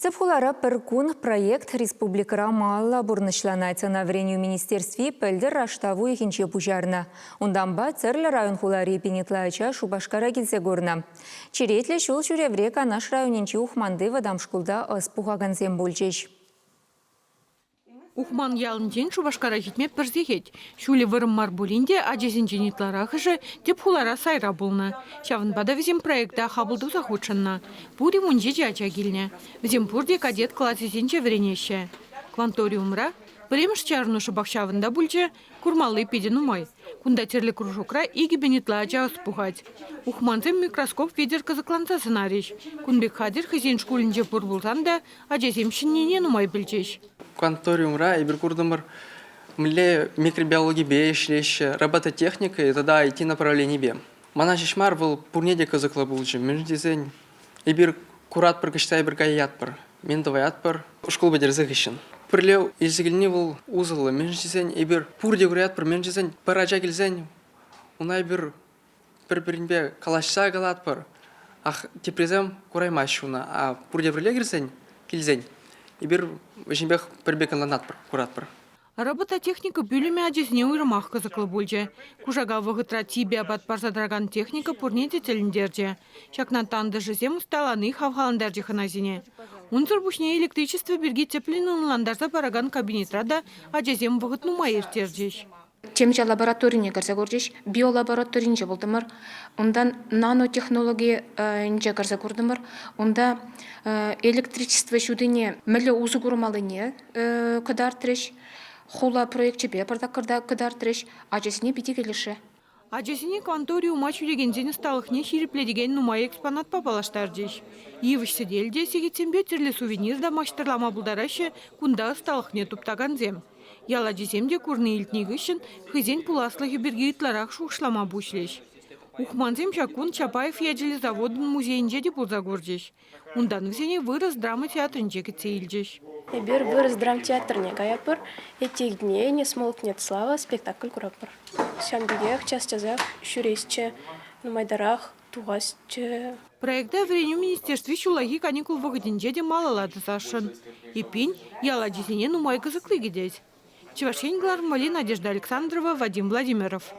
Цепхулара перкун проект республикара малла бурнышланайцы на врению министерстве пельдер раштаву ихинче пужарна. Унданба церлі район хулари пенетлайча шубашкара келсе горна. Черетлі шул жүреврек наш районенче ухманды вадамшкулда ыспуғаганзем болчеш. Ухман ялынчен Шубашкара житме пірзегет. Шулі вырым марбулинде ажезін женетларах же тепхулара сайра болны. Шавынбада візем проекта хабылду захудшынна. Пури мунже жача келіне. Візем пурде кадет классизенче вренеше. Кванториумра премш чарну шубахшавында бульче курмалы педен умай. Кунда терлі кружокра иги бенетлача ыспухать. Ухманзем микроскоп ведер казакланца сценарий. Кунбек хадир хызен шкулинже пурбулсан да ажезем шинненен умай білчеш. Кванториумра и беркурдамар мле микробиологии бешлещ, робототехника и тогда идти направление бе. Мана шишмар был пурнеде казакла булчи. Между дизайн и бир курат прокачтай беркай ятпар. Ментовый ятпар школ бедерзыгищен. Прилев изгильни был узел. Между дизайн и бир пурде гурят пар. Между дизайн парача гильзайн. Унай бир перберинбе калашса галатпар. Ах тепрезем кураймащуна. А пурде врле гильзайн гильзайн. И бир вешенбех пербеканланатпар куратпар. Робототехника бюлеме ажезіне уйрымақ қызықлы болжы. Кужага вғытра тибе абат парзадраган техника пурнеде теліндерде. Шакнан танды жезем усталаны хавхаландарде ханазине. Унзыр бушне электричество берге теплинын ландарда параган кабинетрада ажезем вғыт нумай ертердеш. Темча лабораторийне кірсе көрдеш, биолабораторийнже болдымыр, ондан нанотехнология инже кірсе көрдімір, онда электричество шудыне мүлі узы күрмалыне кыдар треш, хула проектче бепарда кыдар треш, ажесіне бите келіші. Ажесіне кванториума чүрегензені сталықне ширипледеген нумай экспонат папалаштар деш. Евішсе делде сегетсембе терлі сувенирда маштырлама бұлдарашы кунда сталықне туптаганзем. Яла деземде курны илтнегі үшін хызен пуласлығы бірге итларақ шуқшлама бұшлеш. Ухманзем Шакун Чапаев яджилі заводын музейінже де бұлза көрдеш. Ундан візене вырыз драма театрынже кетсе илдеш. Бер вырыз драм театрне каяпыр, этих дней не смолкнет слава спектакль курапыр. Шамбегех, частязах, шуресче, нумайдарах, тугасче. Проекта вреню министерстве шулаги каникул вғыденже де малалады зашын. Епин яла дезене нумай кызықлы гедеть. Чевашень Глармали, Надежда Александрова, Вадим Владимиров.